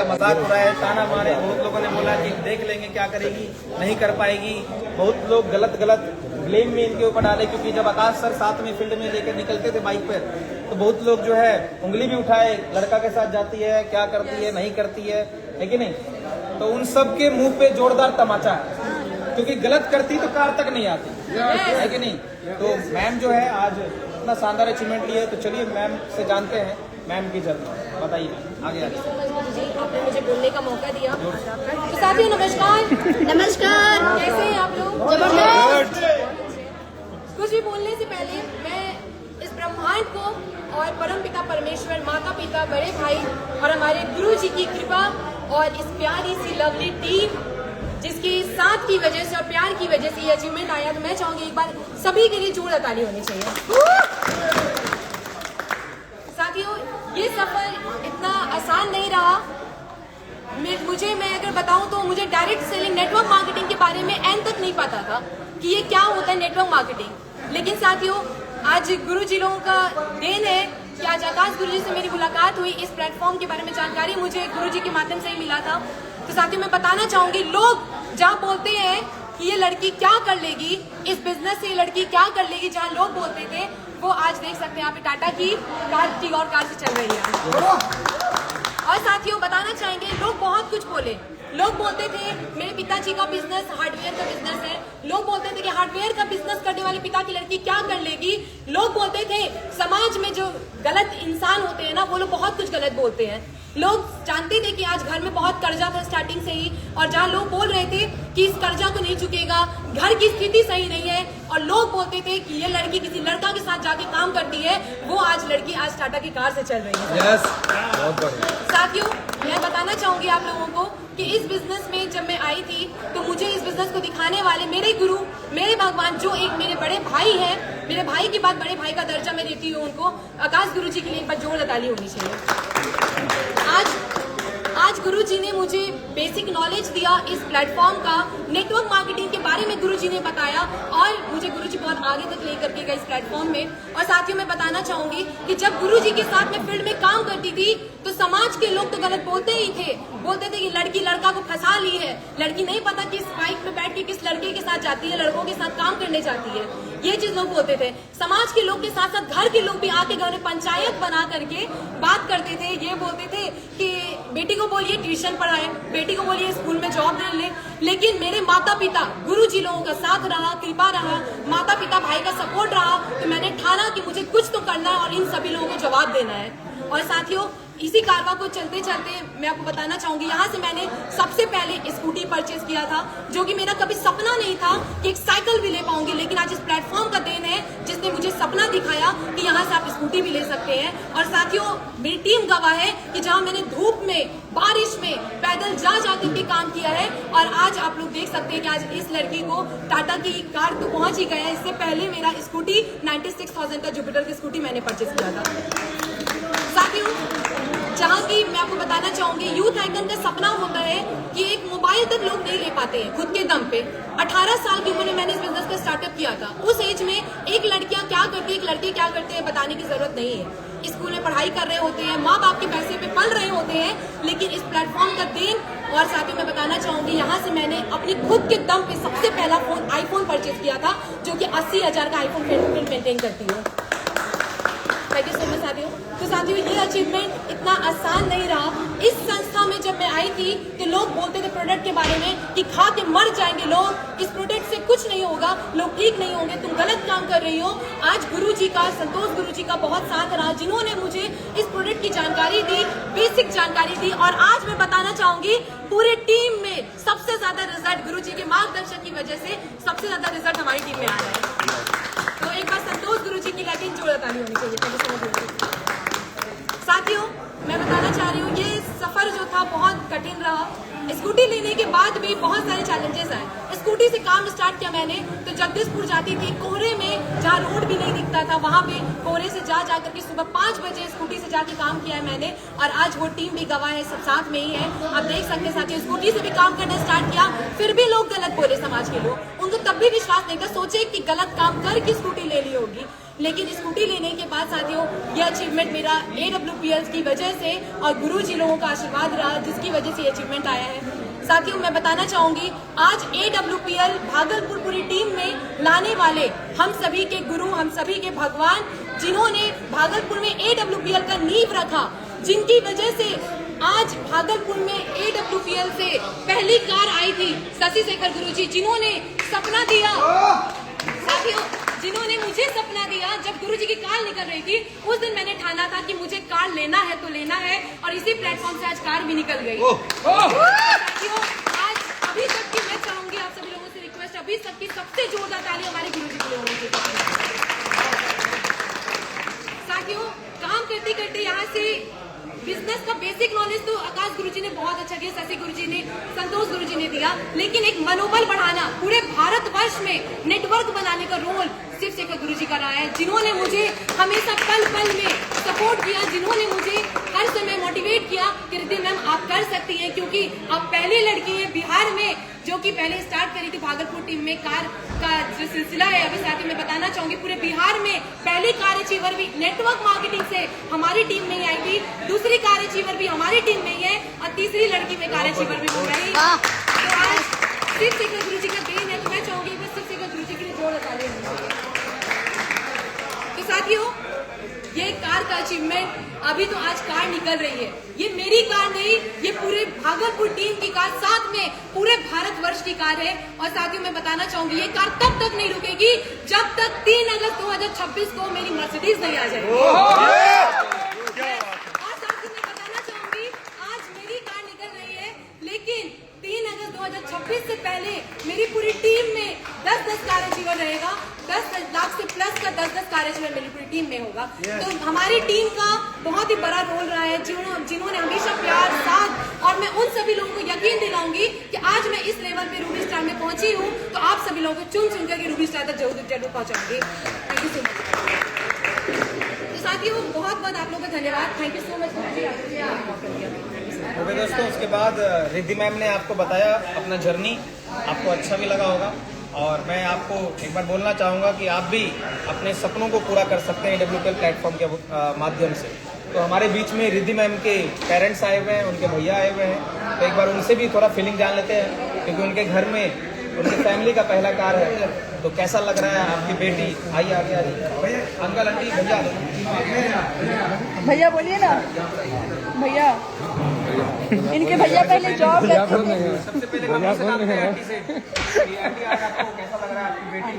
मजाक हो रहा है, ताना मारे। बहुत लोगों ने बोला कि देख लेंगे क्या करेगी, नहीं कर पाएगी। बहुत लोग गलत ब्लेम में इनके ऊपर डाले, क्योंकि जब आकाश सर साथ में फील्ड में लेकर निकलते थे बाइक पर, तो बहुत लोग जो है उंगली भी उठाए, लड़का के साथ जाती है, क्या करती है, नहीं करती है कि नहीं। तो उन सब के मुंह पे जोरदार तमाचा है, क्योंकि गलत करती तो कार तक नहीं आती है कि नहीं। तो मैम जो है आज इतना शानदार अचीवमेंट लिए, तो चलिए मैम से जानते हैं मैम की जर्नी। बताइए आगे आगे। जी, आपने मुझे बोलने का मौका दिया। तो साथियों नमस्कार। नमस्कार। कैसे हैं आप लोग? जबरदस्त। कुछ भी बोलने से पहले मैं इस ब्रह्मांड को और परमपिता परमेश्वर, माता पिता, बड़े भाई और हमारे गुरु जी की कृपा और इस प्यारी सी लवली टीम जिसकी साथ की वजह से और प्यार की वजह से ये अचीवमेंट आया, तो मैं चाहूंगी एक बार सभी के लिए जोरदार ताली होनी चाहिए। साथियों, ये सफर इतना आसान नहीं रहा। मैं अगर बताऊं तो मुझे डायरेक्ट सेलिंग, नेटवर्क मार्केटिंग के बारे में एंड तक नहीं पता था कि ये क्या होता है नेटवर्क मार्केटिंग। लेकिन साथियों, आज गुरु जी लोगों का देन है कि आज आकाश गुरु जी से मेरी मुलाकात हुई। इस प्लेटफॉर्म के बारे में जानकारी मुझे गुरु जी के माध्यम से ही मिला था। तो साथियों, मैं बताना चाहूंगी, लोग जहाँ बोलते हैं कि ये लड़की क्या कर लेगी, इस बिजनेस से ये लड़की क्या कर लेगी, जहाँ लोग बोलते थे, वो आज देख सकते हैं यहाँ पे टाटा की कार और कार से चल रही है। और साथियों, बताना चाहेंगे, लोग बहुत कुछ बोले। लोग बोलते थे मेरे पिताजी का बिजनेस हार्डवेयर का बिजनेस है। लोग बोलते थे कि हार्डवेयर का बिजनेस करने वाले पिता की लड़की क्या कर लेगी। लोग बोलते थे समाज में जो गलत इंसान होते हैं ना, वो लोग बहुत कुछ गलत बोलते हैं। लोग जानते थे कि आज घर में बहुत कर्जा था स्टार्टिंग से ही, और जहाँ लोग बोल रहे थे कि इस कर्जा को नहीं चुकेगा, घर की स्थिति सही नहीं है, और लोग बोलते थे कि ये लड़की किसी लड़का के साथ जाके काम करती है, वो आज लड़की आज टाटा की कार से चल रही है। बहुत बढ़िया। साथियों, मैं बताना चाहूंगी आप लोगों को कि इस बिजनेस में जब मैं आई थी, तो मुझे इस बिजनेस को दिखाने वाले मेरे गुरु, मेरे भगवान, जो एक मेरे बड़े भाई हैं, मेरे भाई के बाद बड़े भाई का दर्जा मैं देती हूँ उनको, आकाश गुरु जी के लिए एक बार जोरदार ताली होनी चाहिए। आज गुरु जी ने मुझे बेसिक नॉलेज दिया इस प्लेटफॉर्म का, नेटवर्क मार्केटिंग के बारे में गुरु जी ने बताया, और मुझे गुरु जी बहुत आगे तक लेकर के गए इस प्लेटफॉर्म में। और साथियों, मैं बताना चाहूंगी कि जब गुरु जी के साथ मैं फील्ड में काम करती थी, तो समाज के लोग तो गलत बोलते ही थे। बोलते थे कि लड़की लड़का को फंसा ली है, लड़की नहीं पता किस बाइक पे बैठ के किस लड़के के साथ जाती है, लड़कों के साथ काम करने जाती है। ये चीज लोग बोलते थे। समाज के लोग के साथ साथ घर के लोग भी आके घर में पंचायत बना करके बात करते थे। ये बोलते थे कि बेटी को बोलिए ट्यूशन पढ़ाए, बेटी को बोलिए स्कूल में जॉब दे ले। लेकिन मेरे माता पिता, गुरु जी लोगों का साथ रहा, कृपा रहा, माता पिता भाई का सपोर्ट रहा, तो मैंने ठाना कि मुझे कुछ तो करना है और इन सभी लोगों को जवाब देना है। और साथियों, इसी कारवा को चलते चलते मैं आपको बताना चाहूंगी, यहाँ से मैंने सबसे पहले स्कूटी परचेज किया था, जो कि मेरा कभी सपना नहीं था कि एक साइकिल भी ले पाऊंगी। लेकिन आज इस प्लेटफॉर्म का देन है जिसने मुझे सपना दिखाया कि यहाँ से आप स्कूटी भी ले सकते हैं। और साथियों, मेरी टीम गवाह है कि जहाँ मैंने धूप में, बारिश में, पैदल जा करके काम किया है, और आज आप लोग देख सकते हैं कि आज इस लड़की को टाटा की कार तो पहुंच ही गया है। इससे पहले मेरा स्कूटी 96,000 का जुपिटर की स्कूटी मैंने परचेज किया था। साथियों, जहाँ की मैं आपको बताना चाहूंगी, यूथ आइकन का सपना होता है कि एक मोबाइल तक लोग नहीं ले पाते हैं खुद के दम पे। 18 साल की उम्र में मैंने इस बिजनेस का स्टार्टअप किया था। उस एज में एक लड़कियां क्या करती है, एक लड़के क्या करते हैं, बताने की जरूरत नहीं है। स्कूल में पढ़ाई कर रहे होते हैं, माँ बाप के पैसे पे पल रहे होते हैं, लेकिन इस प्लेटफॉर्म का देन। और साथ ही मैं बताना चाहूंगी, यहाँ से मैंने अपने खुद के दम पे सबसे पहला फोन आईफोन परचेज किया था, जो कि 80,000 का आईफोन मेंटेन करती हूँ। थैंक यू सो मच साथियों। तो साथियों, ये अचीवमेंट इतना आसान नहीं रहा। इस संस्था में जब मैं आई थी, तो लोग बोलते थे प्रोडक्ट के बारे में कि खा के मर जाएंगे लोग, इस प्रोडक्ट से कुछ नहीं होगा, लोग ठीक नहीं होंगे, तुम गलत काम कर रही हो। आज गुरु जी का, संतोष गुरु जी का बहुत साथ रहा, जिन्होंने मुझे इस प्रोडक्ट की जानकारी दी, बेसिक जानकारी दी। और आज मैं बताना चाहूंगी, पूरे टीम में सबसे ज्यादा रिजल्ट गुरु जी के मार्गदर्शन की वजह से सबसे ज्यादा रिजल्ट हमारी टीम में आ रहा है। तो एक बार संतोष गुरु जी की लाइटिंग जोरदार ताली होनी चाहिए। Thank you so much. साथियों, मैं बताना चाह रही हूँ, ये सफर जो था बहुत कठिन रहा। स्कूटी लेने के बाद भी बहुत सारे चैलेंजेस आए। स्कूटी से काम स्टार्ट किया मैंने, तो जगदीशपुर जाती थी कोहरे में, जहाँ रोड भी नहीं दिखता था, वहां पे कोहरे से जा करके सुबह 5 बजे स्कूटी से जाके काम किया है मैंने। और आज वो टीम भी गवाह है, सब साथ में ही है। आप देख सकते हैं साथियों, स्कूटी से भी काम करना स्टार्ट किया, फिर भी लोग गलत बोले। समाज के लोग, उनको तब भी विश्वास नहीं था, सोचे कि गलत काम करके स्कूटी ले ली होगी। लेकिन स्कूटी लेने के बाद साथियों ये अचीवमेंट मेरा AWPL की वजह से और गुरुजी लोगों का आशीर्वाद रहा, जिसकी वजह से ये अचीवमेंट आया है। साथियों मैं बताना चाहूंगी, आज AWPL भागलपुर पूरी टीम में लाने वाले हम सभी के गुरु, हम सभी के भगवान, जिन्होंने भागलपुर में AWPL का नींव रखा, जिनकी वजह से आज भागलपुर में AWPL से पहली कार आई थी, शशि शेखर गुरुजी, जिन्होंने सपना दिया साथियों, जिन्होंने मुझे सपना दिया। जब गुरुजी की कार निकल रही थी उस दिन मैंने ठाना था कि मुझे कार लेना है तो लेना है, और इसी प्लेटफॉर्म से आज कार भी निकल गई। साथियों आज अभी तक की मैं चाहूंगी आप सभी लोगों से रिक्वेस्ट, अभी तक की सबसे जोरदार ताली हमारे गुरुजी के लोगों की। साथियों काम करते करते यहाँ से बिजनेस का बेसिक नॉलेज तो आकाश गुरुजी ने बहुत अच्छा दिया, शशि गुरुजी ने, संतोष गुरुजी ने दिया, लेकिन एक मनोबल बढ़ाना, पूरे भारतवर्ष में नेटवर्क बनाने का रोल शिव शेखर गुरुजी का रहा है, जिन्होंने मुझे हमेशा पल पल में सपोर्ट किया, जिन्होंने मुझे हर समय मोटिवेट किया कि रिद्धि मैम आप कर सकती हैं, क्योंकि आप पहली लड़की है बिहार में जो कि पहले स्टार्ट करी थी भागलपुर टीम में कार का जो सिलसिला है। अभी साथ ही मैं बताना चाहूंगी पूरे बिहार में पहली कार अचीवर भी नेटवर्क मार्केटिंग से हमारी टीम में ही आई थी, दूसरी कार अचीवर भी हमारी टीम में ही है, और तीसरी लड़की में कार अचीवर भी हो गई। तो आज शिव शेखर गुरुजी का देन है, तो मैं चाहूंगी बस शिव शेखर गुरुजी के लिए जोर ताली होनी चाहिए। तो साथियों ये कार का अचीवमेंट, अभी तो आज कार निकल रही है, ये मेरी कार नहीं, ये पूरे भागलपुर टीम की कार, साथ में पूरे भारतवर्ष की कार है। और साथियों मैं बताना चाहूंगी ये कार तब तक नहीं रुकेगी जब तक 3 अगस्त 2026 को मेरी मर्सिडीज नहीं आ जाएगी। और साथियों मैं बताना चाहूंगी आज मेरी कार निकल रही है, लेकिन 3 अगस्त 2026 से पहले मेरी पूरी टीम में 10-10 कार अचीवर रहेगा, 10 लाख से प्लस का 10-10 कार अचीवर मेरी पूरी टीम में होगा। तो हमारी टीम का बहुत ही बड़ा रोल रहा है, जिन्होंने हमेशा प्यार, साथ, और मैं उन सभी लोगों को यकीन दिलाऊंगी कि आज मैं इस लेवल पे रूबी स्टार में पहुंची हूँ, तो आप सभी लोगों को चुन करके रूबी स्टार तक जरूर पहुंचाऊंगी। Thank you so much. तो साथियों बहुत बहुत आप लोगों का धन्यवाद, thank you so much. Okay दोस्तों, उसके बाद रिद्धि मैम ने आपको बताया अपना जर्नी, आपको अच्छा भी लगा होगा, और मैं आपको एक बार बोलना चाहूँगा कि आप भी अपने सपनों को पूरा कर सकते हैं AWPL प्लेटफॉर्म के माध्यम से। तो हमारे बीच में रिद्धि मैम के पेरेंट्स आए हुए हैं, उनके भैया आए हुए हैं, तो एक बार उनसे भी थोड़ा फीलिंग जान लेते हैं, क्योंकि उनके घर में उनकी फैमिली का पहला कार है। तो कैसा लग रहा है आपकी बेटी? आइए आगे आइए, अंकल आंटी भैया बोलिए ना, भैया इनके भैया पहले जॉब करते थे। सबसे पहले हम आपसे जानते हैं आंटी से कि आंटी आज आपको कैसा लग रहा है आपकी बेटी,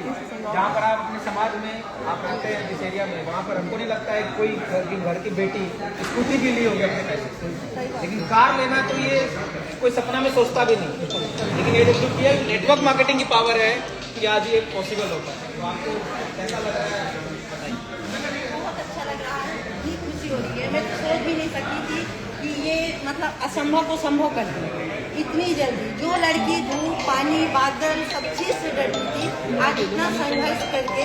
जहाँ पर आप अपने समाज में आप रहते हैं जिस एरिया में, वहाँ पर हमको नहीं लगता है कोई घर की बेटी स्कूटी भी ली होगी अपने पैसे, लेकिन कार लेना तो ये कोई सपना में सोचता भी नहीं, लेकिन AWPL नेटवर्क मार्केटिंग की पावर है कि आज ये पॉसिबल होता है। तो आपको कैसा लग रहा है बताइए। बहुत अच्छा लग रहा है, इतनी खुशी हो रही है, मैं तो सोच भी नहीं सकी थी कि ये मतलब असंभव को संभव कर दी इतनी जल्दी। जो लड़की धूप, पानी, बादल सब चीज़ से डरती थी, आज इतना संघर्ष करके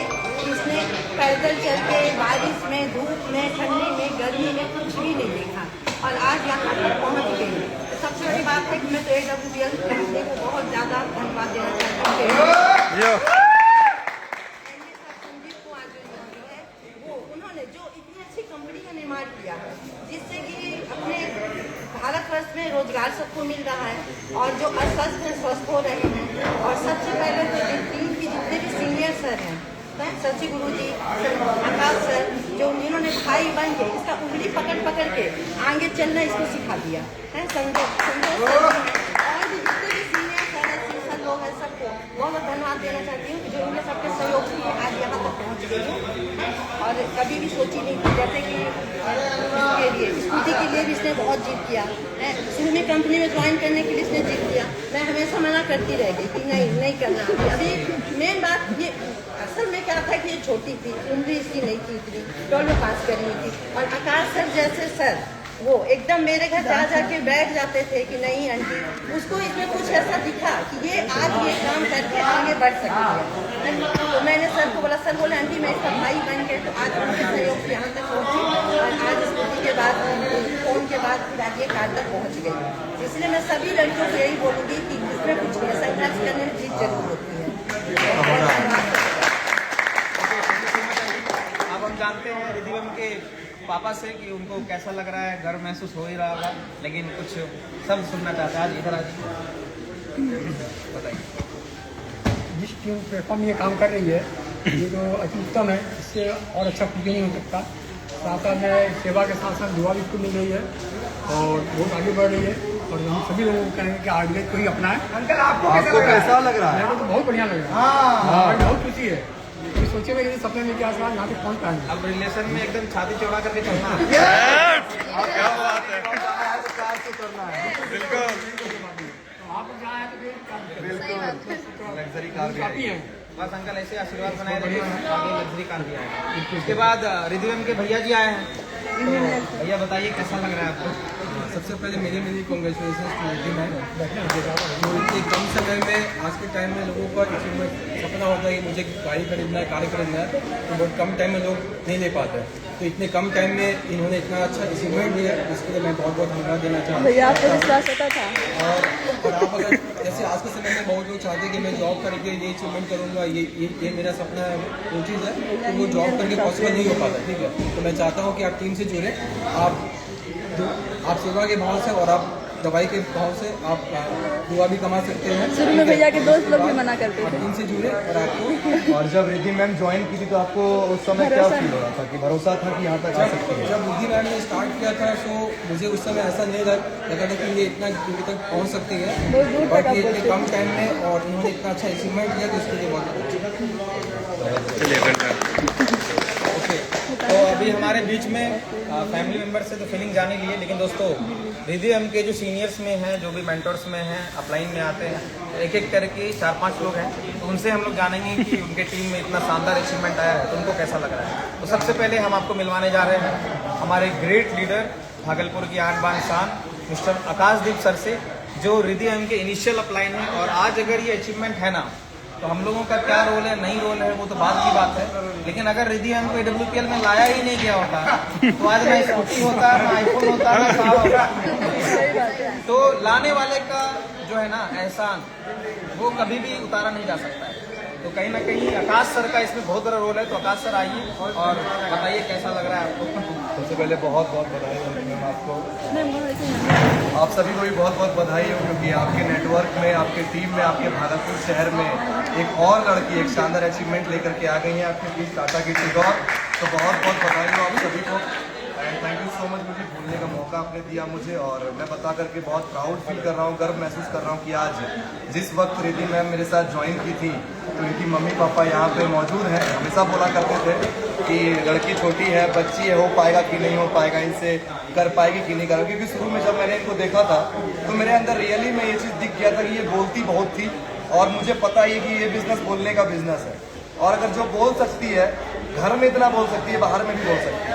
इसने पैदल चल के बारिश में, धूप में, ठंडी में, गर्मी में कुछ भी नहीं देखा, और आज यहाँ पर पहुँच गई। सबसे बड़ी बात है कि मैं तो AWPL कंपनी को बहुत ज़्यादा धन्यवाद देना चाहती हूँ। संजीव कुमार जो है वो, उन्होंने जो इतनी अच्छी कंपनी का निर्माण किया जिससे कि अपने भारतवर्ष में रोजगार सबको मिल रहा है, और जो अस्वस्थ हैं स्वस्थ हो रहे हैं। और सबसे पहले तो टीम की जितने भी सीनियर सर हैं, शशि गुरुजी, आकाश सर, जो जिन्होंने भाई बन के इसका उंगली पकड़ के आगे चलना इसको सिखा दिया है, संतोष सर, और भी जितने भी सीनियर सर हैं, सीनियर लोग हैं, सबको बहुत धन्यवाद देना चाहती हूँ, जो उनके सबके सहयोग से आज यहाँ तक पहुँच गई हूँ। और कभी भी सोची नहीं थी, जैसे कि इसके लिए स्कूटी के लिए भी इसने बहुत जिद किया है, शुरू में कंपनी में ज्वाइन करने के लिए इसने जिद किया, मैं हमेशा मना करती रह गई कि नहीं करना। अभी मेन बात ये असल में क्या था कि ये छोटी थी, उम्र इसकी नहीं थी इतनी, 12 पास करनी थी, और आकाश सर जैसे सर वो एकदम मेरे घर जा के बैठ जाते थे कि नहीं आंटी, उसको इसमें कुछ ऐसा दिखा कि ये आज ये काम करके आगे बढ़ सकती है। तो मैंने सर को बोला, सर बोले आंटी मैं इसका भाई बन के, तो आज उनके सहयोग से यहाँ तक पहुँची, और आज स्कूटी के बाद, फोन के बाद फिर आज ये कार तक पहुँच गई। इसलिए मैं सभी लड़कियों को यही बोलूँगी कि इसमें कुछ नहीं, संघर्ष करने में जीत जरूर होती है। रिद्धि मैम के पापा से कि उनको कैसा लग रहा है, गर्व महसूस हो ही रहा होगा, लेकिन कुछ सब सुनना चाहता है। आज इधर आज बताइए। जिस टीम प्लेटफॉर्म ये काम कर रही है ये तो अति उत्तम है, इससे और अच्छा कुछ नहीं हो सकता। साथ साथ में सेवा के साथ साथ दुआ भी इसको मिल रही है और बहुत आगे बढ़ रही है और हम सभी लोगों को कहेंगे कि आयुर्वेद को ही अपनाएं। अंकल आपको कैसा लग रहा है? मेरे को तो बहुत बढ़िया लग रहा है। हाँ, बहुत खुशी है। कभी सोचे में कि सपने में क्या आज यहाँ तक पहुँच पाएंगे। अब रिलेशन में एकदम छाती चौड़ा करके चलना है। क्या बात है, बिल्कुल आप जहाँ आए तो बिल्कुल लग्जरी कार भी काफ़ी है। बस अंकल ऐसे आशीर्वाद बनाए रखिए, आगे लग्जरी कार भी आएगा। उसके बाद रिद्धि मैम के भैया जी आए हैं, तो भैया बताइए कैसा लग रहा है आपको? सबसे पहले मेरी कॉन्ग्रेचुलेशन टू रिद्धि मैम, जो इतने कम समय में आज के टाइम में लोगों का अचीवमेंट सपना होता है कि मुझे गाड़ी खरीदना है, कार खरीदना है, तो बहुत कम टाइम में लोग नहीं ले पाते हैं। तो इतने कम टाइम में इन्होंने इतना अच्छा अचीवमेंट दिया, इसके लिए मैं बहुत बहुत धन्यवाद देना चाहूँगा। भैया आपको विश्वास होता था? और आप अगर जैसे आज के समय में बहुत लोग चाहते हैं कि मैं जॉब करके ये अचीवमेंट करूँगा, ये मेरा सपना है, वो चीज़ है, तो वो जॉब करके पॉसिबल नहीं हो पाता। ठीक है, तो मैं चाहता हूँ कि आप टीम से जुड़े, आप सेवा के भाव से और आप दवाई के भाव से आप दुआ भी कमा सकते हैं। शुरू में भैया के दोस्त लोग भी मना करते थे। टीम से जुड़े और आपको और जब रिद्धि मैम ज्वाइन की थी तो आपको उस समय क्या फील हो रहा था कि भरोसा था कि यहाँ तक आ सकती है? जब रिद्धि मैम ने स्टार्ट किया था तो मुझे उस समय ऐसा नहीं लगा था कि ये इतना दूर तक पहुँच सकती है, बहुत दूर तक बट आप ये इतने पहुंचे। कम टाइम में और इन्होंने इतना अच्छा अचीवमेंट किया तो इसके लिए बहुत अच्छा। ओके, तो अभी हमारे बीच में फैमिली मेंबर से तो फीलिंग जाने ली है, लेकिन दोस्तों रिद्धि मैम के जो सीनियर्स में हैं, जो भी मेंटर्स में हैं, अपलाइन में आते हैं, एक एक करके 4-5 लोग हैं, तो उनसे हम लोग जानेंगे कि उनके टीम में इतना शानदार अचीवमेंट आया है तो उनको कैसा लग रहा है। तो सबसे पहले हम आपको मिलवाने जा रहे हैं हमारे ग्रेट लीडर भागलपुर की आन बान शान मिस्टर आकाशदीप सर से, जो रिद्धि मैम के इनिशियल अपलाइन है। और आज अगर ये अचीवमेंट है ना, तो हम लोगों का क्या रोल है, नहीं रोल है, वो तो बात की बात है, लेकिन अगर रिद्धि मैम को AWPL में लाया ही नहीं गया होता तो आज ना स्कूटी होता, ना आईफोन होता, ना कार होता। तो लाने वाले का जो है ना एहसान, वो कभी भी उतारा नहीं जा सकता है। तो कहीं ना कहीं आकाश सर का इसमें बहुत बड़ा रोल है। तो आकाश सर आइए और बताइए कैसा लग रहा है आपको। सबसे पहले बहुत बहुत बधाई हो मैम आपको, आप सभी को भी बहुत बहुत बधाई हो, क्योंकि आपके नेटवर्क में, आपके टीम में, आपके भागलपुर शहर में एक और लड़की एक शानदार अचीवमेंट लेकर के आ गई है आपके बीच, टाटा की टिगोर। तो बहुत बहुत बधाई हो आप सभी को and thank you so much, मुझे बोलने का मौका आपने दिया मुझे। और मैं बता करके बहुत प्राउड फील कर रहा हूँ, गर्व महसूस कर रहा हूँ कि आज जिस वक्त रिद्धि मैम मेरे साथ ज्वाइन की थी तो इनकी मम्मी पापा यहाँ पे मौजूद हैं। हमेशा बोला करते थे कि लड़की छोटी है, बच्ची है, हो पाएगा कि नहीं हो पाएगा, इनसे कर पाएगी कि नहीं करेगी। क्योंकि शुरू में जब मैंने इनको देखा था तो मेरे अंदर रियली में ये चीज़ दिख गया था कि ये बोलती बहुत थी और मुझे पता ही कि ये बिजनेस बोलने का बिजनेस है। और अगर जो बोल सकती है, घर में इतना बोल सकती है, बाहर में भी बोल सकती है।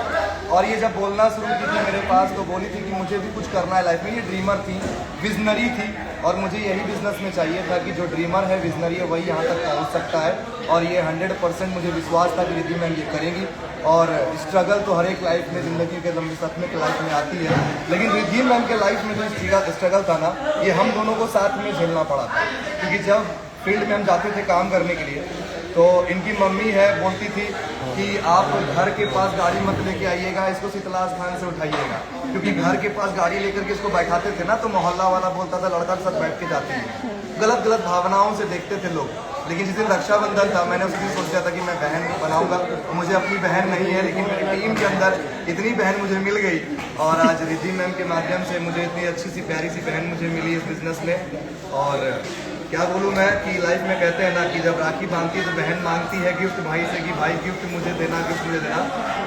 और ये जब बोलना शुरू की थी मेरे पास तो बोली थी कि मुझे भी कुछ करना है लाइफ में। ये ड्रीमर थी, विजनरी थी और मुझे यही बिजनेस में चाहिए था कि जो ड्रीमर है, विजनरी है, वही यहाँ तक पहुँच सकता है। और ये 100% मुझे विश्वास था कि रिद्धि मैम ये करेंगी। और स्ट्रगल तो हर एक लाइफ में, ज़िंदगी के लंबे सपने के लाइफ में आती है, लेकिन रिद्धि मैम के लाइफ में जो स्ट्रगल था ना, ये हम दोनों को साथ में झेलना पड़ा था। क्योंकि जब फील्ड में हम जाते थे काम करने के लिए तो इनकी मम्मी है बोलती थी कि आप घर के पास गाड़ी मत लेके आइएगा, इसको शीतला स्थान से उठाइएगा। क्योंकि घर के पास गाड़ी लेकर के इसको बैठाते थे ना तो मोहल्ला वाला बोलता था लड़का के साथ बैठ के जाती है। गलत गलत भावनाओं से देखते थे लोग। लेकिन जिस दिन रक्षाबंधन था मैंने उस दिन सोचा था कि मैं बहन बनाऊंगा। मुझे अपनी बहन नहीं है, लेकिन मेरी टीम के अंदर इतनी बहन मुझे मिल गई। और आज रिद्धि मैम के माध्यम से मुझे इतनी अच्छी सी प्यारी सी बहन मुझे मिली इस बिजनेस में। और क्या बोलूँ मैं कि लाइफ में कहते हैं ना कि जब राखी बांधती है तो बहन मांगती है गिफ्ट भाई से कि भाई गिफ्ट मुझे देना, गिफ्ट मुझे देना।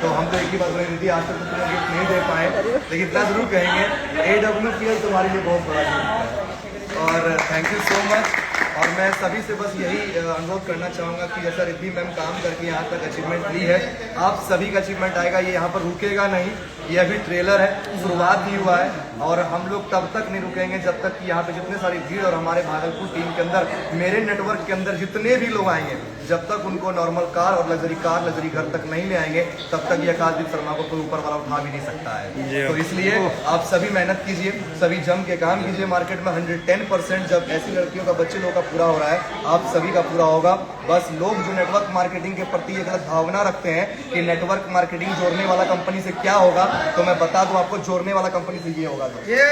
तो हम तो एक ही बात बोले, रिद्धि आज तक तो तुम्हें गिफ्ट नहीं दे पाए, लेकिन इतना जरूर कहेंगे AWPL तुम्हारे लिए बहुत बड़ा गिफ्ट है। और थैंक यू सो मच। और मैं सभी से बस यही अनुरोध करना चाहूँगा कि जैसा रिद्धि मैम काम करके यहाँ तक अचीवमेंट ली है, आप सभी का अचीवमेंट आएगा। ये यहाँ पर रुकेगा नहीं, ये अभी ट्रेलर है, शुरुआत ही हुआ है। और हम लोग तब तक नहीं रुकेंगे जब तक कि यहाँ पे जितने सारी भीड़ और हमारे भागलपुर टीम के अंदर, मेरे नेटवर्क के अंदर जितने भी लोग आएंगे, जब तक उनको नॉर्मल कार और लग्जरी घर तक नहीं ले आएंगे, तब तक ये आकाशदीप शर्मा को कोई ऊपर वाला उठा भी नहीं सकता है। तो इसलिए आप सभी मेहनत कीजिए, सभी जम के काम कीजिए। मार्केट में 110% जब ऐसी लड़कियों का, बच्चे लोगों का पूरा हो रहा है, आप सभी का पूरा होगा। बस लोग जो नेटवर्क मार्केटिंग के प्रति एक गलत भावना रखते हैं कि नेटवर्क मार्केटिंग जोड़ने वाला कंपनी से क्या होगा, तो मैं बता दूं आपको, जोड़ने वाला कंपनी से ये होगा। ये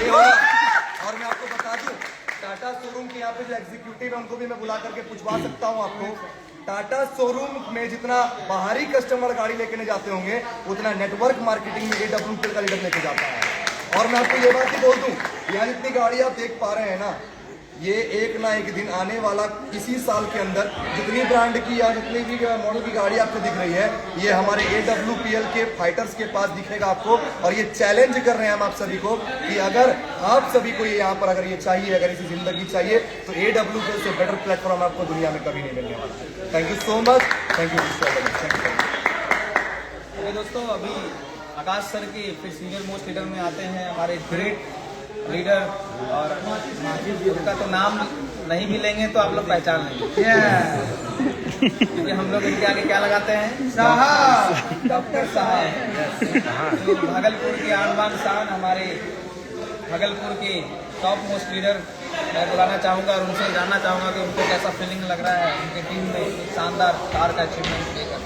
होगा। और मैं आपको बता दूं, टाटा शोरूम के यहाँ पे जो एग्जीक्यूटिव है उनको भी मैं बुला करके पूछवा सकता हूँ आपको। टाटा शोरूम में जितना बाहरी कस्टमर गाड़ी लेके नहीं जाते होंगे, उतना नेटवर्क मार्केटिंग में AWPL का लीडर लेके जाता है। और मैं आपको ये बात ही बोल दूं, यहाँ जितनी गाड़ी आप देख पा रहे हैं ना, ये एक ना एक दिन आने वाला इसी साल के अंदर जितनी ब्रांड की या जितनी भी मॉडल की गाड़ी आपको दिख रही है, ये हमारे AWPL के फाइटर्स के पास दिखेगा आपको। और ये चैलेंज कर रहे हैं हम आप सभी को कि अगर आप सभी को ये यहाँ पर अगर ये चाहिए, अगर इसी जिंदगी चाहिए, तो AWPL से बेटर प्लेटफॉर्म आपको दुनिया में कभी नहीं मिलने वाला। Thank you so much. Thank you. दोस्तों, अभी आकाश सर के फिर सीनियर मोस्ट लीडर में आते हैं हमारे ग्रेट लीडर, और उनका तो नाम नहीं भी लेंगे तो आप लोग पहचान लेंगे, क्योंकि हम लोग इनके आगे क्या लगाते हैं, साहब, डॉक्टर साहब। जो भागलपुर के आन बान शान, हमारे भागलपुर के टॉप मोस्ट लीडर मैं बुलाना चाहूँगा और उनसे जानना चाहूँगा कि उनको कैसा फीलिंग लग रहा है उनके टीम में एक शानदार कार का अचीवमेंट लेकर।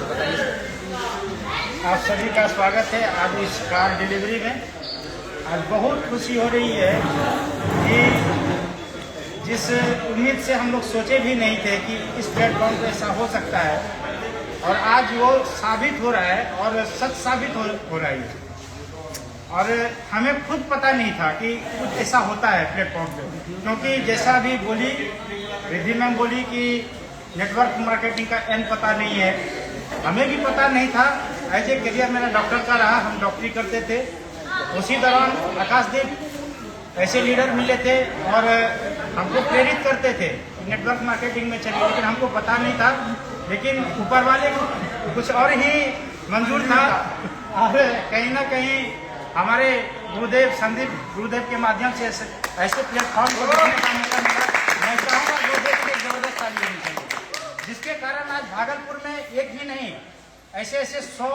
बताइए। आप सभी का स्वागत है आज इस कार डिलीवरी में। आज बहुत खुशी हो रही है कि जिस उम्मीद से हम लोग सोचे भी नहीं थे कि इस प्लेटफॉर्म पर ऐसा हो सकता है, और आज वो साबित हो रहा है और सच साबित हो रही है। और हमें खुद पता नहीं था कि कुछ ऐसा होता है प्लेटफॉर्म पे, क्योंकि जैसा भी बोली रिद्धि मैम बोली कि नेटवर्क मार्केटिंग का एंड पता नहीं है, हमें भी पता नहीं था। एज ए करियर मेरा डॉक्टर का रहा, हम डॉक्टरी करते थे। उसी दौरान आकाशदीप ऐसे लीडर मिले थे और हमको प्रेरित करते थे नेटवर्क मार्केटिंग में चलिए, लेकिन हमको पता नहीं था। लेकिन ऊपर वाले को कुछ और ही मंजूर था, और कहीं ना कहीं हमारे गुरुदेव संदीप गुरुदेव के माध्यम से ऐसे प्लेटफॉर्म को देखने का मौका मिला। मैं चाहूँगा गुरुदेव की जबरदस्त ताली होनी चाहिए, जिसके कारण आज भागलपुर में एक ही नहीं, ऐसे 100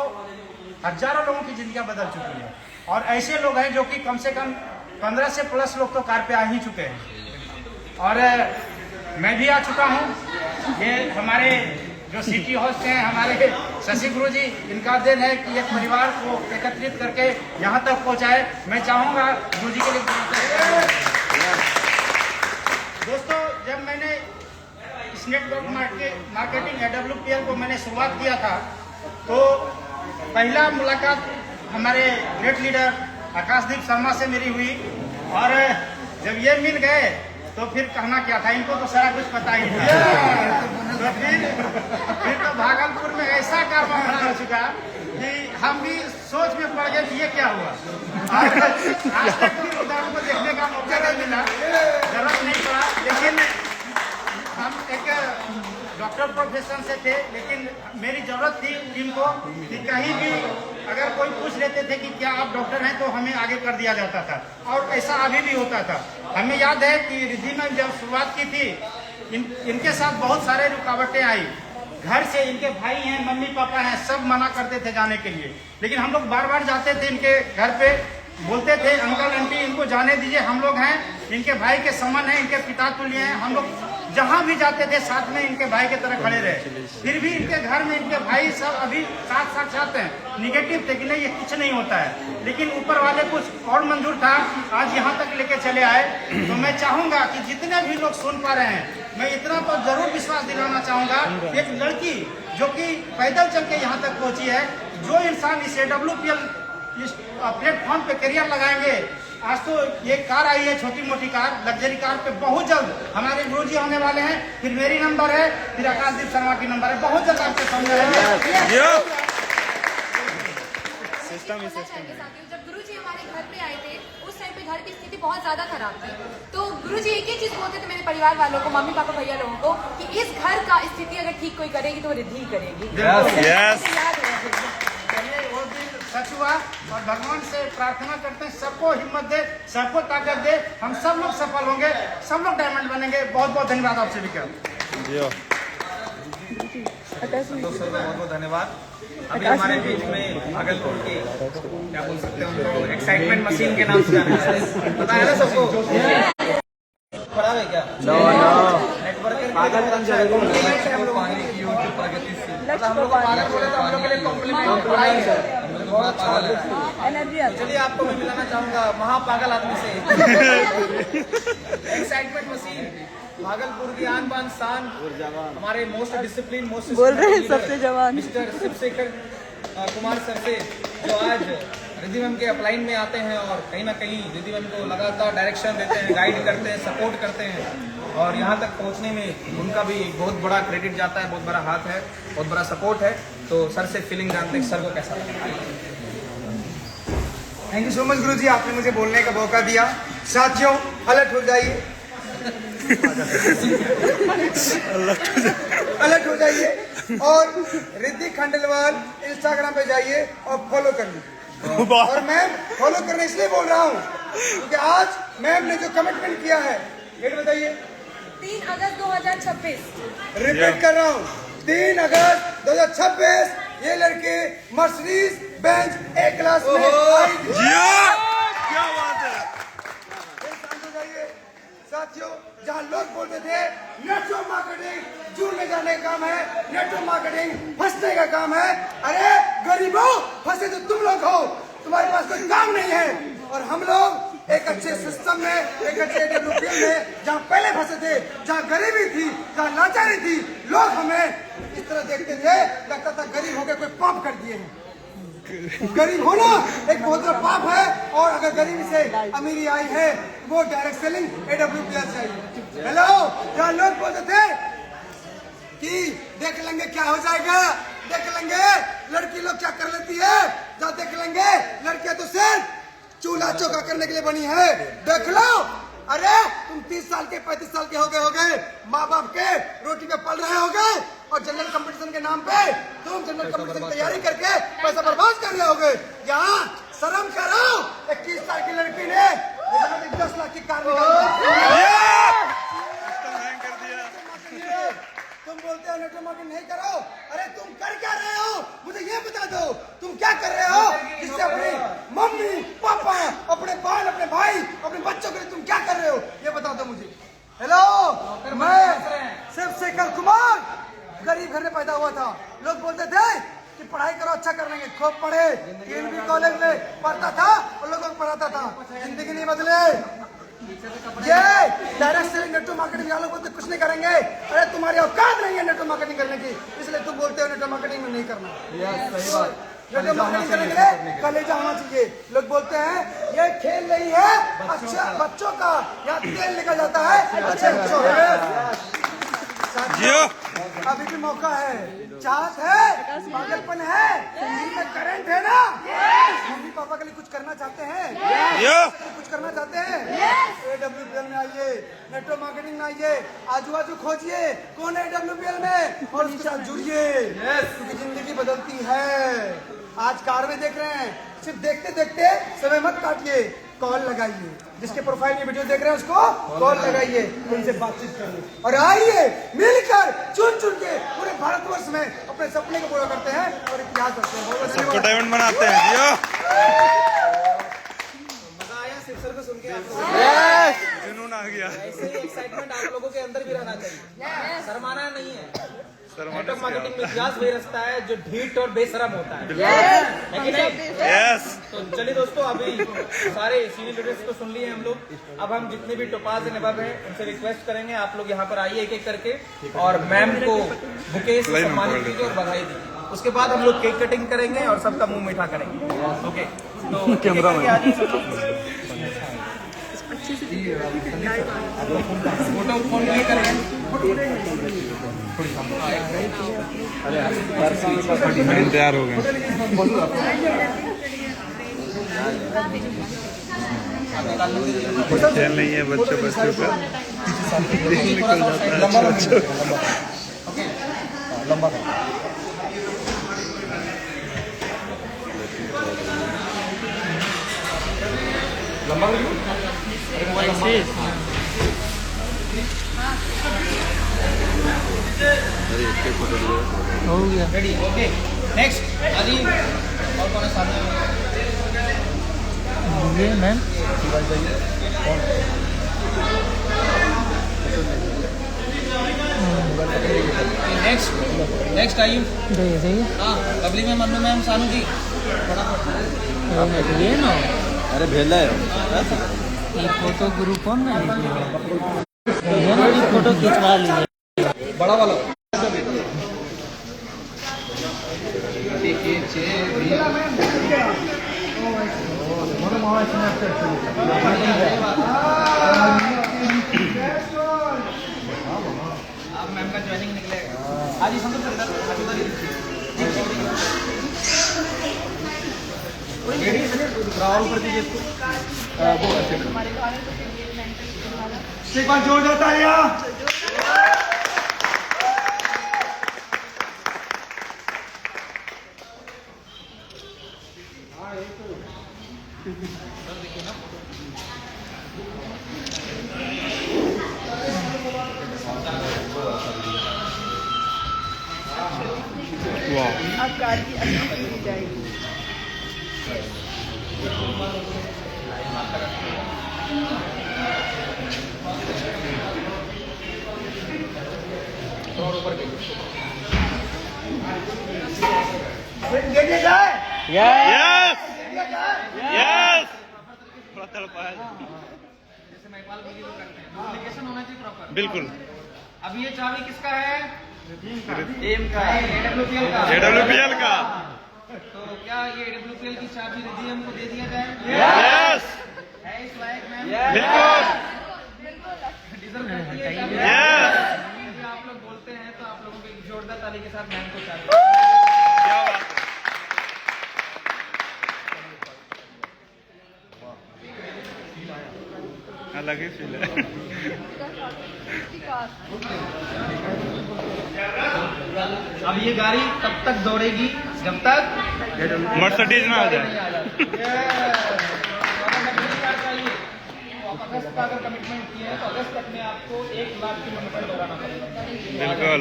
हजारों लोगों की जिंदगियां बदल चुकी है। और ऐसे लोग हैं जो कि कम से कम 15 से प्लस लोग तो कार पे आ ही चुके हैं, और मैं भी आ चुका हूं। ये हमारे जो सिटी होस्ट हैं, हमारे शशि गुरु जी, इनका दिन है कि एक परिवार को एकत्रित करके यहाँ तक पहुँचाए। मैं चाहूँगा गुरु जी के लिए। दोस्तों, जब मैंने इस नेटवर्क मार्केटिंग AWPL को मैंने शुरुआत किया था, तो पहला मुलाकात हमारे ग्रेट लीडर आकाशदीप शर्मा से मेरी हुई, और जब ये मिल गए तो फिर कहना क्या था, इनको तो सारा कुछ पता ही था। तो फिर तो भागलपुर में ऐसा कारनामा हो चुका कि हम भी सोच में पड़ गए कि ये क्या हुआ। आज तक फिर उदाहरण को देखने का मौका नहीं मिला, जरूरत नहीं पड़ा। लेकिन हम एक डॉक्टर प्रोफेशन से थे, लेकिन मेरी जरूरत थी टीम को कि कहीं भी अगर कोई पूछ लेते थे कि क्या आप डॉक्टर हैं, तो हमें आगे कर दिया जाता था, और ऐसा अभी भी होता था। हमें याद है कि रिद्धि मैम जब शुरुआत की थी, इनके साथ बहुत सारे रुकावटें आई। घर से इनके भाई हैं, मम्मी पापा हैं, सब मना करते थे जाने के लिए, लेकिन हम लोग बार बार जाते थे इनके घर पे, बोलते थे अंकल आंटी इनको जाने दीजिए, हम लोग हैं, इनके भाई के समान हैं, इनके पिता तुल्य हैं। हम लोग जहाँ भी जाते थे साथ में इनके भाई की तरह खड़े रहे। फिर भी इनके घर में इनके भाई सब अभी साथ हैं, निगेटिव थे कि नहीं ये कुछ नहीं होता है, लेकिन ऊपर वाले कुछ और मंजूर था, आज यहाँ तक लेके चले आए। तो मैं चाहूँगा कि जितने भी लोग सुन पा रहे हैं, मैं इतना तो जरूर विश्वास दिलाना चाहूँगा, एक लड़की जो कि पैदल चल के यहाँ तक पहुँची है, जो इंसान इस AWPL इस प्लेटफॉर्म पे करियर लगाएंगे। आज तो ये कार आई है, छोटी मोटी कार, लग्जरी कार पे बहुत जल्द हमारे गुरुजी होने वाले हैं। फिर मेरी नंबर है, फिर आकाशदीप शर्मा की नंबर है, बहुत जल्द आपके सामने जब गुरुजी हमारे घर पे आए थे, उस टाइम पे घर की स्थिति बहुत ज्यादा खराब थी। तो गुरुजी एक ही चीज बोलते थे मेरे परिवार वालों को, मम्मी पापा भैया लोगों को, कि इस घर का स्थिति अगर ठीक कोई करेगी तो वो रिद्धि करेगी। वो दिन सच हुआ और भगवान से प्रार्थना करते हैं सबको हिम्मत दे, सबको ताकत दे, हम सब लोग सफल होंगे, सब लोग डायमंड बनेंगे। बहुत बहुत धन्यवाद आप सभी का। दोस्तों बहुत बहुत धन्यवाद। अभी हमारे बीच में भागलपुर के क्या बोल सकते हैं उनको एक्साइटमेंट मशीन के नाम से जाना है, पता है ना सबको? खराब है क्या? नेटवर्क पाने की यूट्यूब प्रगति से हम लोग पागल बोले तो हम लोग के लिए कॉम्प्लीमेंट बड़ाई है, बहुत अच्छा लग रहा है। एनर्जी आती चलिए आपको मैं मिलाना चाहूंगा महापागल आदमी से। एक्साइटमेंट मशीन भागलपुर की आन बान शान, हमारे मोस्ट डिसिप्लिन मोस्ट बोल रहे हैं सबसे जवान मिस्टर शिवशेखर कुमार सर से, जो आज रिद्धि मैम के अपलाइन में आते हैं और कहीं ना कहीं रिद्धि मैम को लगातार डायरेक्शन देते हैं, गाइड करते हैं, सपोर्ट करते हैं और यहाँ तक पहुँचने में उनका भी बहुत बड़ा क्रेडिट जाता है, बहुत बड़ा हाथ है, बहुत बड़ा सपोर्ट है। तो सर से फीलिंग जानते हैं, सर को कैसा लगा? थैंक यू सो मच गुरुजी, आपने मुझे बोलने का मौका दिया। साथियों अलर्ट हो जाइए, अलर्ट हो जाइए और रिद्धि खंडेलवाल इंस्टाग्राम पे जाइए और फॉलो कर लीजिए। और मैम फॉलो करने इसलिए बोल रहा हूँ क्योंकि आज मैम ने जो कमिटमेंट किया है, डेट बताइए। 3 अगस्त 2026। रिपीट कर रहा हूँ, 3 अगस्त 2026 ये लड़के मर्सिडीज बेंज ए क्लास में आएगी। क्या बात है। शांत हो जाइए साथियों। जहाँ लोग बोलते थे नेटवर्क मार्केटिंग जुड़ने जाने का काम है, नेटवर्क मार्केटिंग फंसने का काम है, अरे गरीबों फंसे तो तुम लोग हो, तुम्हारे पास कोई काम नहीं है। और हम लोग एक अच्छे सिस्टम में, एक अच्छे डेवलपमेंट में जहाँ पहले फंसे थे, जहाँ गरीबी थी, जहाँ लाचारी थी, लोग हमें इस तरह देखते थे, लगता था गरीब होकर कोई पाप कर दिए हैं। गरीब होना एक बहुत बड़ा पाप है और अगर गरीबी से अमीरी आई है वो डायरेक्ट सेलिंग AWPL से आई है। हेलो, जहाँ लोग बोलते थे कि देख लेंगे क्या हो जाएगा, देख लेंगे लड़की लोग क्या कर लेती है, जहाँ देख लेंगे लड़कियां तो सिर्फ चूल्हा चौका करने के लिए बनी है, देख लो। अरे तुम 30 साल के 35 साल के हो गए, माँ बाप के रोटी पे पल रहे हो गए और जनरल कंपटीशन के नाम पे तुम जनरल कंपटीशन की तैयारी करके पैसा बर्बाद कर रहे होगे। यहाँ शर्म करो, 21 साल की लड़की ने 10 लाख की कार तुम बोलते हो नेटवर्क मार्केटिंग नहीं करो, अरे तुम कर क्या रहे हो मुझे ये बता दो, तुम क्या कर रहे हो जिससे अपनी मम्मी पापा, अपने बहन, अपने भाई, अपने बच्चों के लिए तुम क्या कर रहे हो ये बता दो मुझे। हेलो, मैं शिवशेखर कुमार गरीब घर में पैदा हुआ था। लोग बोलते थे कि पढ़ाई करो अच्छा कर लेंगे, खूब पढ़े, TNB कॉलेज में पढ़ता था और लोगों को पढ़ाता था, जिंदगी नहीं बदले। ये डायरेक्ट सेलिंग नेटवर्क मार्केटिंग वालों बोलते कुछ नहीं करेंगे, अरे तुम्हारी औकात नहीं है नेटवर्क मार्केटिंग करने की, इसलिए तुम बोलते हो नेटवर्क मार्केटिंग में नहीं करना। सही बात, नेटवर्क मार्केटिंग करने के लिए कलेजा होना चाहिए। लोग बोलते हैं ये खेल नहीं है अच्छा बच्चों का, यहाँ तेल निकल जाता है अच्छे बच्चों का। अभी भी मौका है, चाहत है, पागलपन है, दिल में करंट है ना। मम्मी पापा के लिए कुछ करना चाहते हैं, कुछ करना चाहते हैं, AWPL में आइए, नेटवर्क मार्केटिंग में आइए, आजू बाजू खोजिए कौन है AWPL में और उसके साथ जुड़िए, क्योंकि जिंदगी बदलती है। आज कार में देख रहे हैं, सिर्फ देखते देखते समय मत काटिए, कॉल लगाइए, जिसके प्रोफाइल में वीडियो देख रहे हैं उसको कॉल लगाइए, उनसे बातचीत करिए और आइए मिलकर चुन चुन के पूरे भारतवर्ष में अपने सपने को पूरा करते हैं और इतिहास करते हैं। बहुत सबको डायमंड बनाते हैं। मजा आया शिव सर को सुन के, जुनून आ गया। ऐसे ही एक्साइटमेंट आप लोगों के अंदर भी रहना चाहिए, शर्माना नहीं है। नेटवर्क मार्केटिंग में इतिहास वही रचता है जो ढीठ और बेशरम होता है, है कि नहीं? तो चलिए दोस्तों, अभी सारे सीनियर लीडर्स को सुन लिए हम लोग। अब हम जितने भी टोपाज एंड अबव हैं उनसे रिक्वेस्ट करेंगे आप लोग यहाँ पर आइए एक एक करके और मैम को बुके से सम्मानित कीजिए और बधाई दीजिए। उसके बाद हम लोग केक कटिंग करेंगे और सबका मुंह मीठा करेंगे। ओके, तो कैमरा फोटो फोन नहीं करेंगे, तैयार हो गए। खेल नहीं है बच्चों का निकल जाता है। लंबा लंबा कर दूं? अरे मोबाइल लंबा हो गया रेडी ओके नेक्स्ट अली और कौन है साथ में ये मैम नेक्स्ट आइए हाँ lovely ma'am Mannu ma'am Sanu ji ये ना अरे भेजा है ये फोटो ग्रुप कौन है ये फोटो खिंचवा लीजिए बड़ा वाला अब मैम का ज्वाइनिंग निकलेगा आज ही संतोष राहुल कर दीजिए इसको एक बार जोर जाता है यहाँ अब कार की अच्छी की जाएगी। बिल्कुल अब ये चाबी किसका है एम का AWPL का तो क्या ये AWPL की चाबी रिधियम को दे दिया जाए यस है इस लायक मैम बिल्कुल डिजर्व करती है चाबी? यस यदि आप लोग बोलते हैं तो आप लोगों को एक जोरदार ताली के साथ मैम को चाबी क्या बात अलग ही फील है अब ये गाड़ी तब तक दौड़ेगी जब तक मर्सिडीज ना आ जाए अगस्त का अगर कमिटमेंट किए हैं तो अगस्त तक में आपको 1 लाख किलोमीटर दौड़ाना पड़ेगा बिल्कुल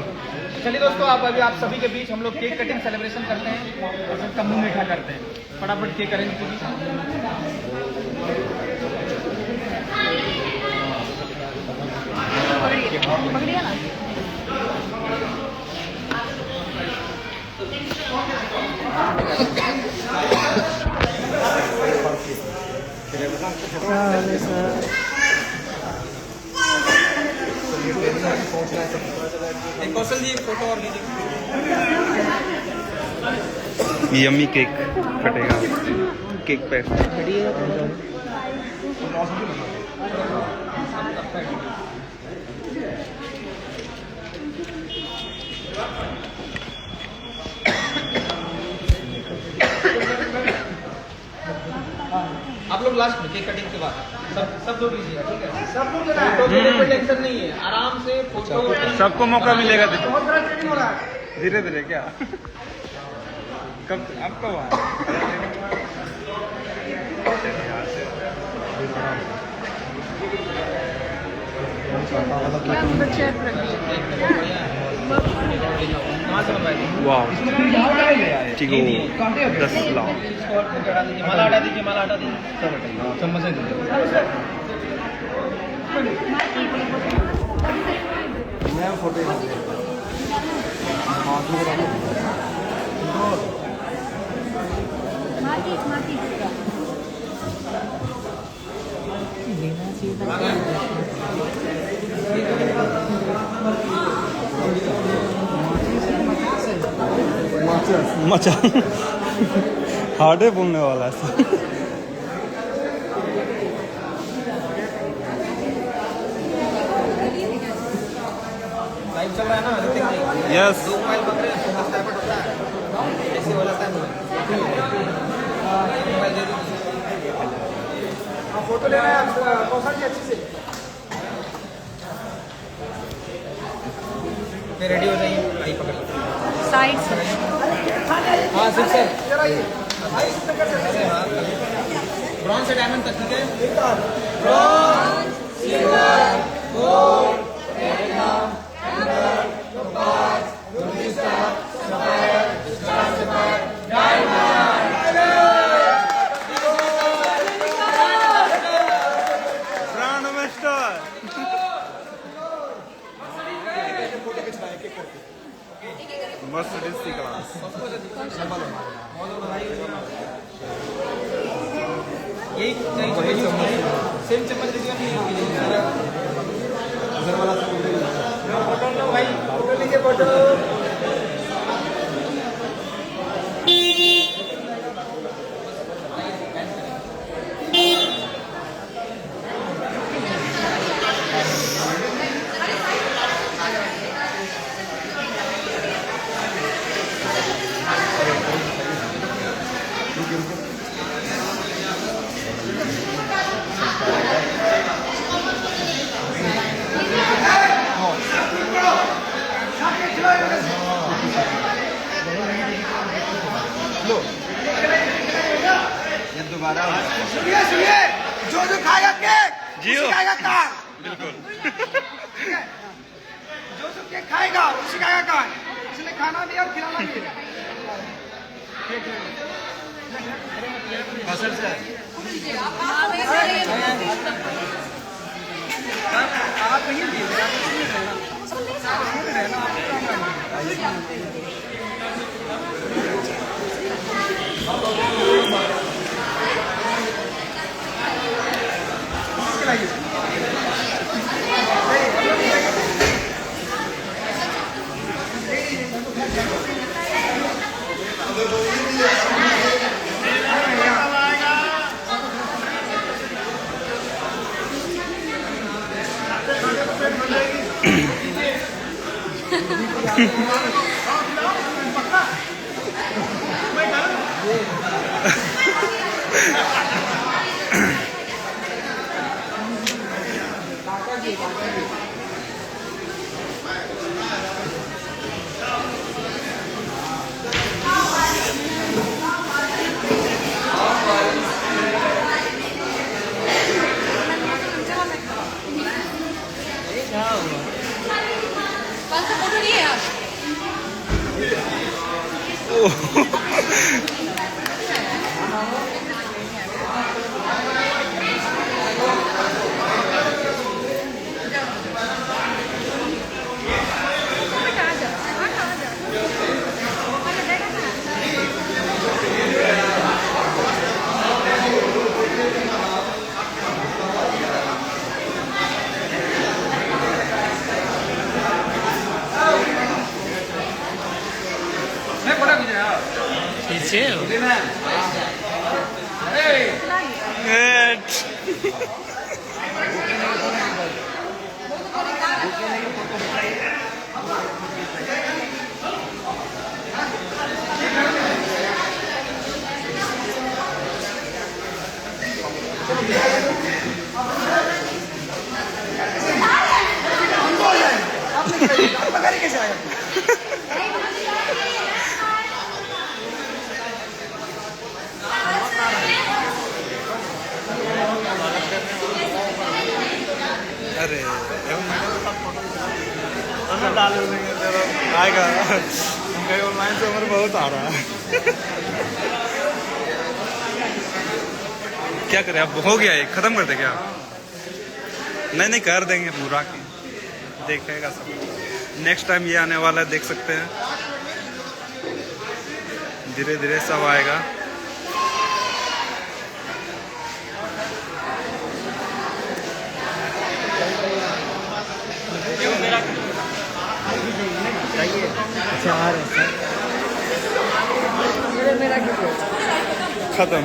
चलिए दोस्तों अभी आप सभी के बीच हम लोग केक कटिंग सेलिब्रेशन करते हैं और फिर कम्मू मीठा करते हैं फटाफट केक करेंगे पकड़िए ना एक कौशल जी फोटो और लीजिए यम्मी केक कटेगा केक पे आप लोग लास्ट में केक कटिंग के बाद सब लोग लीजिए ठीक है सब लोग कोई टेंशन नहीं है आराम से फोटो सबको मौका मिलेगा धीरे धीरे क्या कब आप कब आए वाह ठीक है 10 लाख माला हटा दीजिए माला हटा दीजिए चम्मच से दीजिए मचा हार्डे बोलने वाला है लाइव चल रहा है ना ऋतिक जी यस दो मोबाइल पकड़े फोकस टाइप होता है ऐसे हो जाता है मोबाइल दे दीजिए फोटो लेना है कौशल जी अच्छी से रेडी हो जाइए भाई पकड़ साइड से हाँ सिर्फ सर ब्रॉन्ज से डायमंड तक, ठीक है? Bronze, silver, gold, platinum, emerald, topaz, ruby star, sapphire, star sapphire, diamond. Brand master. Mercedes C class. यही सेम चम्मच लीजिएगा, नहीं होगी फोटो लो भाई, फोटो लीजिए, फोटो। सुनिए सुनिए, जो खाएगा केक जियो। उसी खाएगा कार। बिल्कुल। जो केक खाएगा उसी खाएगा कार। इसलिए खाना भी और खिलाना भी। आप कहीं कौन सा फोटो नहीं है यार? पीछे अरे डाल आएगा ऑनलाइन से उम्र बहुत आ रहा है। क्या करें अब, हो गया, ये खत्म कर दे क्या? नहीं नहीं कर देंगे पूरा की, देखेगा सब। नेक्स्ट टाइम ये आने वाला है, देख सकते हैं, धीरे धीरे सब आएगा। खत्म।